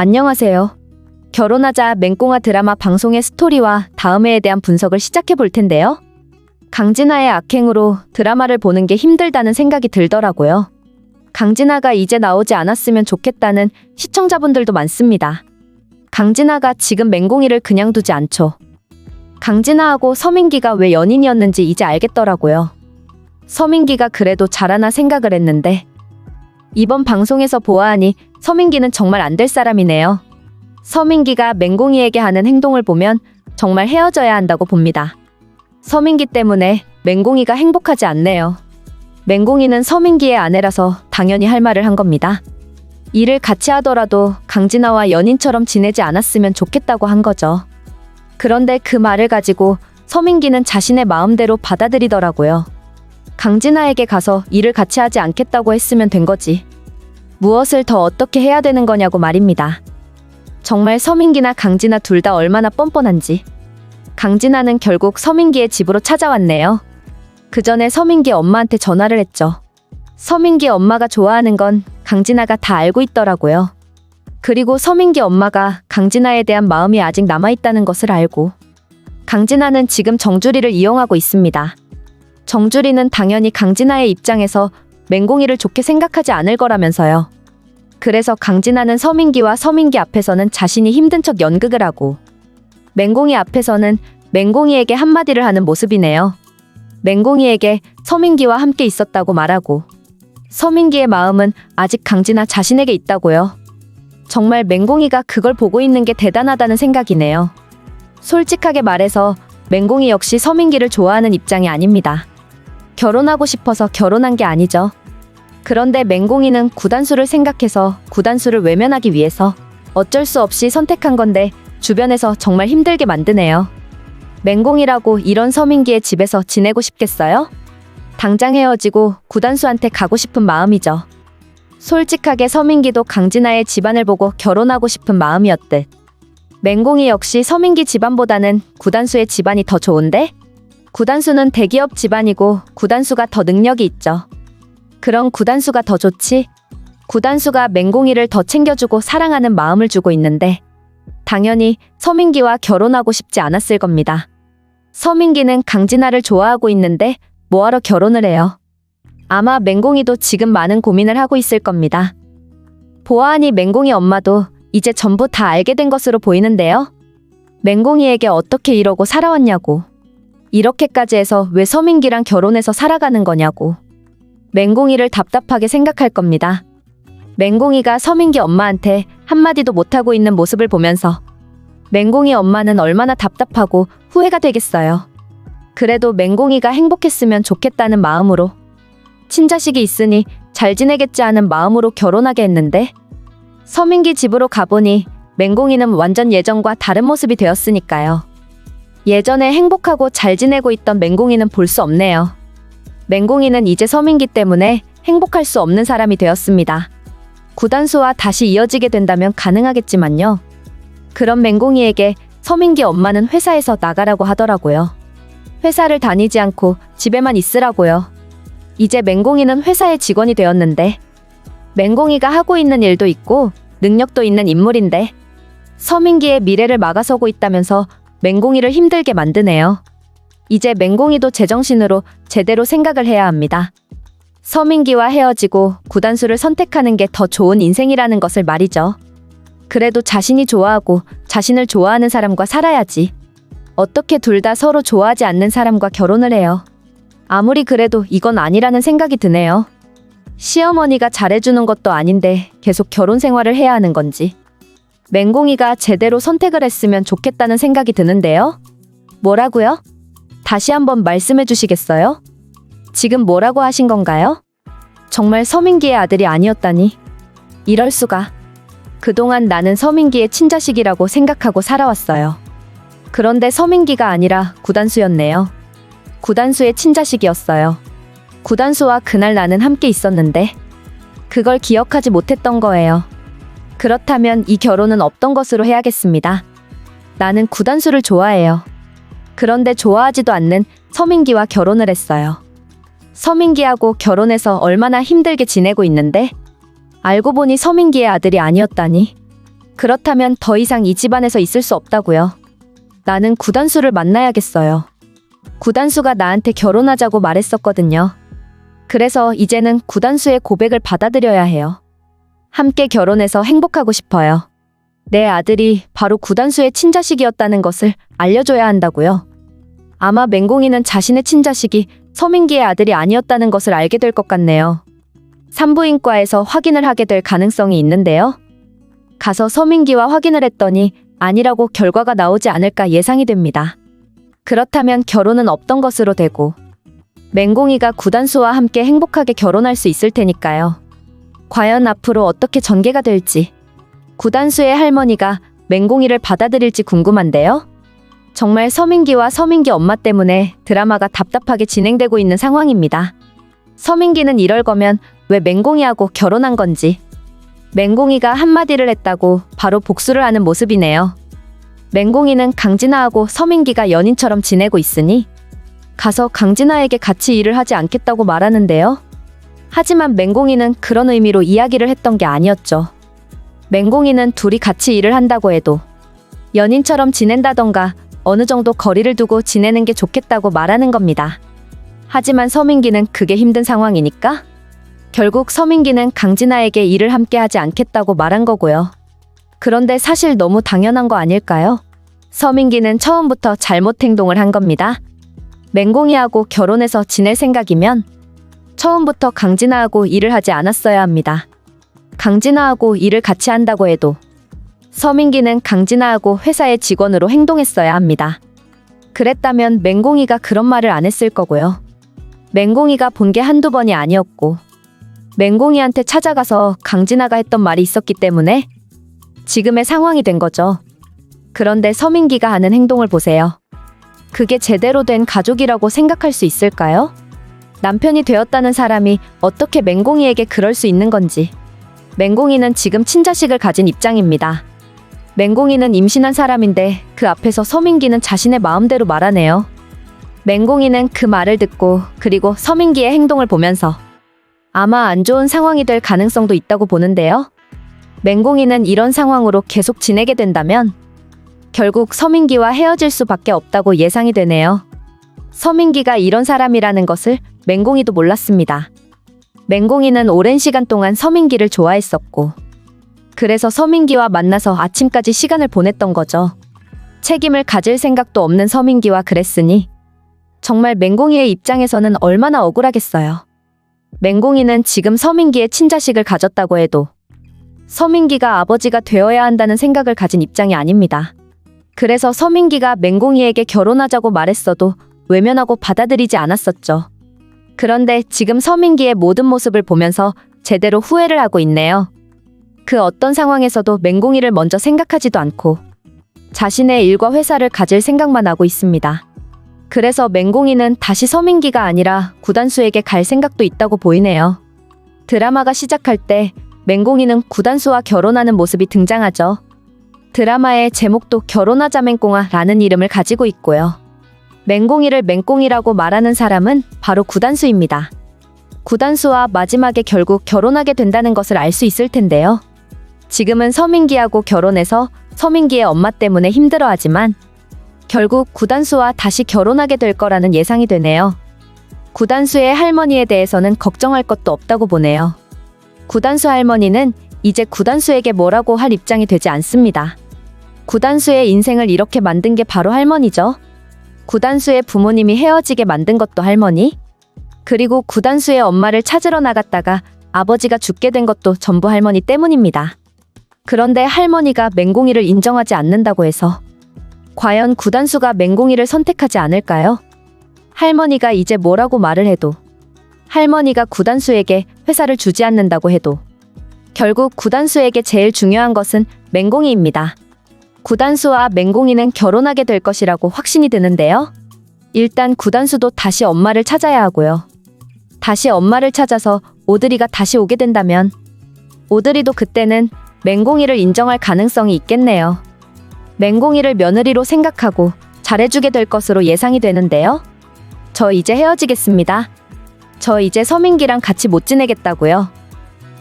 안녕하세요. 결혼하자 맹꽁아 드라마 방송의 스토리와 다음 회에 대한 분석을 시작해 볼 텐데요. 강진아의 악행으로 드라마를 보는 게 힘들다는 생각이 들더라고요. 강진아가 이제 나오지 않았으면 좋겠다는 시청자분들도 많습니다. 강진아가 지금 맹꽁이를 그냥 두지 않죠. 강진아하고 서민기가 왜 연인이었는지 이제 알겠더라고요. 서민기가 그래도 잘하나 생각을 했는데 이번 방송에서 보아하니 서민기는 정말 안 될 사람이네요. 서민기가 맹꽁이에게 하는 행동을 보면 정말 헤어져야 한다고 봅니다. 서민기 때문에 맹꽁이가 행복하지 않네요. 맹꽁이는 서민기의 아내라서 당연히 할 말을 한 겁니다. 일을 같이 하더라도 강진아와 연인처럼 지내지 않았으면 좋겠다고 한 거죠. 그런데 그 말을 가지고 서민기는 자신의 마음대로 받아들이더라고요. 강진아에게 가서 일을 같이 하지 않겠다고 했으면 된 거지. 무엇을 더 어떻게 해야 되는 거냐고 말입니다. 정말 서민기나 강진아 둘 다 얼마나 뻔뻔한지. 강진아는 결국 서민기의 집으로 찾아왔네요. 그 전에 서민기 엄마한테 전화를 했죠. 서민기 엄마가 좋아하는 건 강진아가 다 알고 있더라고요. 그리고 서민기 엄마가 강진아에 대한 마음이 아직 남아있다는 것을 알고 강진아는 지금 정주리를 이용하고 있습니다. 정주리는 당연히 강진아의 입장에서 맹꽁이를 좋게 생각하지 않을 거라면서요. 그래서 강진아는 서민기와 서민기 앞에서는 자신이 힘든 척 연극을 하고 맹꽁이 앞에서는 맹꽁이에게 한마디를 하는 모습이네요. 맹꽁이에게 서민기와 함께 있었다고 말하고 서민기의 마음은 아직 강진아 자신에게 있다고요. 정말 맹꽁이가 그걸 보고 있는 게 대단하다는 생각이네요. 솔직하게 말해서 맹꽁이 역시 서민기를 좋아하는 입장이 아닙니다. 결혼하고 싶어서 결혼한 게 아니죠. 그런데 맹꽁이는 구단수를 생각해서 구단수를 외면하기 위해서 어쩔 수 없이 선택한 건데 주변에서 정말 힘들게 만드네요. 맹꽁이라고 이런 서민기의 집에서 지내고 싶겠어요? 당장 헤어지고 구단수한테 가고 싶은 마음이죠. 솔직하게 서민기도 강진아의 집안을 보고 결혼하고 싶은 마음이었듯 맹꽁이 역시 서민기 집안보다는 구단수의 집안이 더 좋은데? 구단수는 대기업 집안이고 구단수가 더 능력이 있죠. 그럼 구단수가 더 좋지? 구단수가 맹꽁이를 더 챙겨주고 사랑하는 마음을 주고 있는데 당연히 서민기와 결혼하고 싶지 않았을 겁니다. 서민기는 강진아를 좋아하고 있는데 뭐하러 결혼을 해요? 아마 맹꽁이도 지금 많은 고민을 하고 있을 겁니다. 보아하니 맹꽁이 엄마도 이제 전부 다 알게 된 것으로 보이는데요. 맹꽁이에게 어떻게 이러고 살아왔냐고. 이렇게까지 해서 왜 서민기랑 결혼해서 살아가는 거냐고. 맹꽁이를 답답하게 생각할 겁니다. 맹꽁이가 서민기 엄마한테 한마디도 못하고 있는 모습을 보면서 맹꽁이 엄마는 얼마나 답답하고 후회가 되겠어요. 그래도 맹꽁이가 행복했으면 좋겠다는 마음으로 친자식이 있으니 잘 지내겠지 하는 마음으로 결혼하게 했는데 서민기 집으로 가보니 맹꽁이는 완전 예전과 다른 모습이 되었으니까요. 예전에 행복하고 잘 지내고 있던 맹꽁이는 볼 수 없네요. 맹꽁이는 이제 서민기 때문에 행복할 수 없는 사람이 되었습니다. 구단수와 다시 이어지게 된다면 가능하겠지만요. 그런 맹꽁이에게 서민기 엄마는 회사에서 나가라고 하더라고요. 회사를 다니지 않고 집에만 있으라고요. 이제 맹꽁이는 회사의 직원이 되었는데 맹꽁이가 하고 있는 일도 있고 능력도 있는 인물인데 서민기의 미래를 막아서고 있다면서 맹꽁이를 힘들게 만드네요. 이제 맹꽁이도 제정신으로 제대로 생각을 해야 합니다. 서민기와 헤어지고 구단수를 선택하는 게 더 좋은 인생이라는 것을 말이죠. 그래도 자신이 좋아하고 자신을 좋아하는 사람과 살아야지. 어떻게 둘 다 서로 좋아하지 않는 사람과 결혼을 해요. 아무리 그래도 이건 아니라는 생각이 드네요. 시어머니가 잘해주는 것도 아닌데 계속 결혼 생활을 해야 하는 건지. 맹꽁이가 제대로 선택을 했으면 좋겠다는 생각이 드는데요. 뭐라고요? 다시 한번 말씀해 주시겠어요? 지금 뭐라고 하신 건가요? 정말 서민기의 아들이 아니었다니. 이럴 수가. 그동안 나는 서민기의 친자식이라고 생각하고 살아왔어요. 그런데 서민기가 아니라 구단수였네요. 구단수의 친자식이었어요. 구단수와 그날 나는 함께 있었는데 그걸 기억하지 못했던 거예요. 그렇다면 이 결혼은 없던 것으로 해야겠습니다. 나는 구단수를 좋아해요. 그런데 좋아하지도 않는 서민기와 결혼을 했어요. 서민기하고 결혼해서 얼마나 힘들게 지내고 있는데 알고 보니 서민기의 아들이 아니었다니. 그렇다면 더 이상 이 집안에서 있을 수 없다고요. 나는 구단수를 만나야겠어요. 구단수가 나한테 결혼하자고 말했었거든요. 그래서 이제는 구단수의 고백을 받아들여야 해요. 함께 결혼해서 행복하고 싶어요. 내 아들이 바로 구단수의 친자식이었다는 것을 알려줘야 한다고요. 아마 맹공이는 자신의 친자식이 서민기의 아들이 아니었다는 것을 알게 될 것 같네요. 산부인과에서 확인을 하게 될 가능성이 있는데요. 가서 서민기와 확인을 했더니 아니라고 결과가 나오지 않을까 예상이 됩니다. 그렇다면 결혼은 없던 것으로 되고 맹공이가 구단수와 함께 행복하게 결혼할 수 있을 테니까요. 과연 앞으로 어떻게 전개가 될지, 구단수의 할머니가 맹공이를 받아들일지 궁금한데요. 정말 서민기와 서민기 엄마 때문에 드라마가 답답하게 진행되고 있는 상황입니다. 서민기는 이럴 거면 왜 맹공이하고 결혼한 건지, 맹공이가 한마디를 했다고 바로 복수를 하는 모습이네요. 맹공이는 강진아하고 서민기가 연인처럼 지내고 있으니 가서 강진아에게 같이 일을 하지 않겠다고 말하는데요. 하지만 맹공이는 그런 의미로 이야기를 했던 게 아니었죠. 맹공이는 둘이 같이 일을 한다고 해도 연인처럼 지낸다던가 어느 정도 거리를 두고 지내는 게 좋겠다고 말하는 겁니다. 하지만 서민기는 그게 힘든 상황이니까 결국 서민기는 강진아에게 일을 함께 하지 않겠다고 말한 거고요. 그런데 사실 너무 당연한 거 아닐까요? 서민기는 처음부터 잘못 행동을 한 겁니다. 맹공이하고 결혼해서 지낼 생각이면 처음부터 강진아하고 일을 하지 않았어야 합니다. 강진아하고 일을 같이 한다고 해도 서민기는 강진아하고 회사의 직원으로 행동했어야 합니다. 그랬다면 맹공이가 그런 말을 안 했을 거고요. 맹공이가 본 게 한두 번이 아니었고 맹공이한테 찾아가서 강진아가 했던 말이 있었기 때문에 지금의 상황이 된 거죠. 그런데 서민기가 하는 행동을 보세요. 그게 제대로 된 가족이라고 생각할 수 있을까요? 남편이 되었다는 사람이 어떻게 맹공이에게 그럴 수 있는 건지. 맹공이는 지금 친자식을 가진 입장입니다. 맹공이는 임신한 사람인데 그 앞에서 서민기는 자신의 마음대로 말하네요. 맹공이는 그 말을 듣고 그리고 서민기의 행동을 보면서 아마 안 좋은 상황이 될 가능성도 있다고 보는데요. 맹공이는 이런 상황으로 계속 지내게 된다면 결국 서민기와 헤어질 수밖에 없다고 예상이 되네요. 서민기가 이런 사람이라는 것을 맹공이도 몰랐습니다. 맹공이는 오랜 시간 동안 서민기를 좋아했었고 그래서 서민기와 만나서 아침까지 시간을 보냈던 거죠. 책임을 가질 생각도 없는 서민기와 그랬으니 정말 맹공이의 입장에서는 얼마나 억울하겠어요. 맹공이는 지금 서민기의 친자식을 가졌다고 해도 서민기가 아버지가 되어야 한다는 생각을 가진 입장이 아닙니다. 그래서 서민기가 맹공이에게 결혼하자고 말했어도 외면하고 받아들이지 않았었죠. 그런데 지금 서민기의 모든 모습을 보면서 제대로 후회를 하고 있네요. 그 어떤 상황에서도 맹공이를 먼저 생각하지도 않고 자신의 일과 회사를 가질 생각만 하고 있습니다. 그래서 맹공이는 다시 서민기가 아니라 구단수에게 갈 생각도 있다고 보이네요. 드라마가 시작할 때 맹공이는 구단수와 결혼하는 모습이 등장하죠. 드라마의 제목도 결혼하자 맹꽁아라는 이름을 가지고 있고요. 맹공이를 맹꽁이라고 말하는 사람은 바로 구단수입니다. 구단수와 마지막에 결국 결혼하게 된다는 것을 알 수 있을 텐데요. 지금은 서민기하고 결혼해서 서민기의 엄마 때문에 힘들어하지만 결국 구단수와 다시 결혼하게 될 거라는 예상이 되네요. 구단수의 할머니에 대해서는 걱정할 것도 없다고 보네요. 구단수 할머니는 이제 구단수에게 뭐라고 할 입장이 되지 않습니다. 구단수의 인생을 이렇게 만든 게 바로 할머니죠. 구단수의 부모님이 헤어지게 만든 것도 할머니, 그리고 구단수의 엄마를 찾으러 나갔다가 아버지가 죽게 된 것도 전부 할머니 때문입니다. 그런데 할머니가 맹공이를 인정하지 않는다고 해서 과연 구단수가 맹공이를 선택하지 않을까요? 할머니가 이제 뭐라고 말을 해도, 할머니가 구단수에게 회사를 주지 않는다고 해도 결국 구단수에게 제일 중요한 것은 맹공이입니다. 구단수와 맹공이는 결혼하게 될 것이라고 확신이 드는데요. 일단 구단수도 다시 엄마를 찾아야 하고요. 다시 엄마를 찾아서 오드리가 다시 오게 된다면 오드리도 그때는 맹공이를 인정할 가능성이 있겠네요. 맹공이를 며느리로 생각하고 잘해주게 될 것으로 예상이 되는데요. 저 이제 헤어지겠습니다. 저 이제 서민기랑 같이 못 지내겠다고요.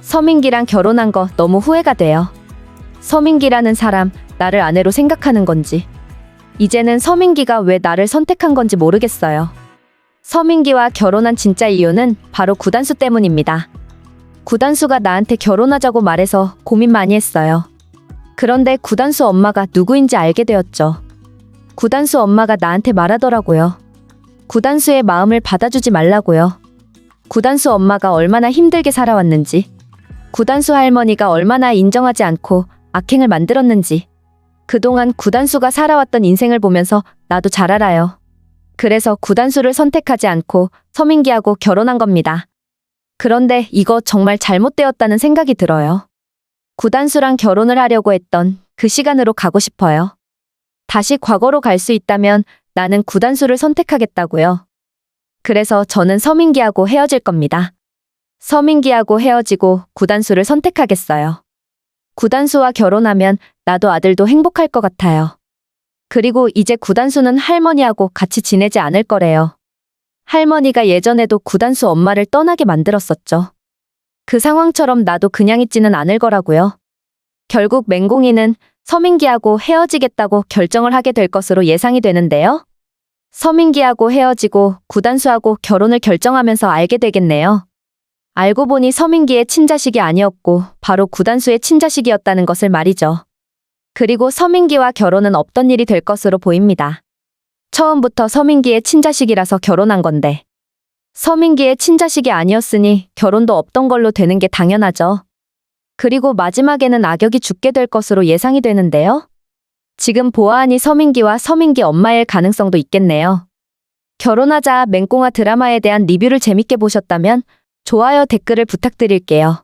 서민기랑 결혼한 거 너무 후회가 돼요. 서민기라는 사람, 나를 아내로 생각하는 건지. 이제는 서민기가 왜 나를 선택한 건지 모르겠어요. 서민기와 결혼한 진짜 이유는 바로 구단수 때문입니다. 구단수가 나한테 결혼하자고 말해서 고민 많이 했어요. 그런데 구단수 엄마가 누구인지 알게 되었죠. 구단수 엄마가 나한테 말하더라고요. 구단수의 마음을 받아주지 말라고요. 구단수 엄마가 얼마나 힘들게 살아왔는지, 구단수 할머니가 얼마나 인정하지 않고 악행을 만들었는지, 그동안 구단수가 살아왔던 인생을 보면서 나도 잘 알아요. 그래서 구단수를 선택하지 않고 서민기하고 결혼한 겁니다. 그런데 이거 정말 잘못되었다는 생각이 들어요. 구단수랑 결혼을 하려고 했던 그 시간으로 가고 싶어요. 다시 과거로 갈 수 있다면 나는 구단수를 선택하겠다고요. 그래서 저는 서민기하고 헤어질 겁니다. 서민기하고 헤어지고 구단수를 선택하겠어요. 구단수와 결혼하면 나도 아들도 행복할 것 같아요. 그리고 이제 구단수는 할머니하고 같이 지내지 않을 거래요. 할머니가 예전에도 구단수 엄마를 떠나게 만들었었죠. 그 상황처럼 나도 그냥 있지는 않을 거라고요. 결국 맹공이는 서민기하고 헤어지겠다고 결정을 하게 될 것으로 예상이 되는데요. 서민기하고 헤어지고 구단수하고 결혼을 결정하면서 알게 되겠네요. 알고 보니 서민기의 친자식이 아니었고 바로 구단수의 친자식이었다는 것을 말이죠. 그리고 서민기와 결혼은 없던 일이 될 것으로 보입니다. 처음부터 서민기의 친자식이라서 결혼한 건데 서민기의 친자식이 아니었으니 결혼도 없던 걸로 되는 게 당연하죠. 그리고 마지막에는 악역이 죽게 될 것으로 예상이 되는데요. 지금 보아하니 서민기와 서민기 엄마일 가능성도 있겠네요. 결혼하자 맹꽁아 드라마에 대한 리뷰를 재밌게 보셨다면 좋아요, 댓글을 부탁드릴게요.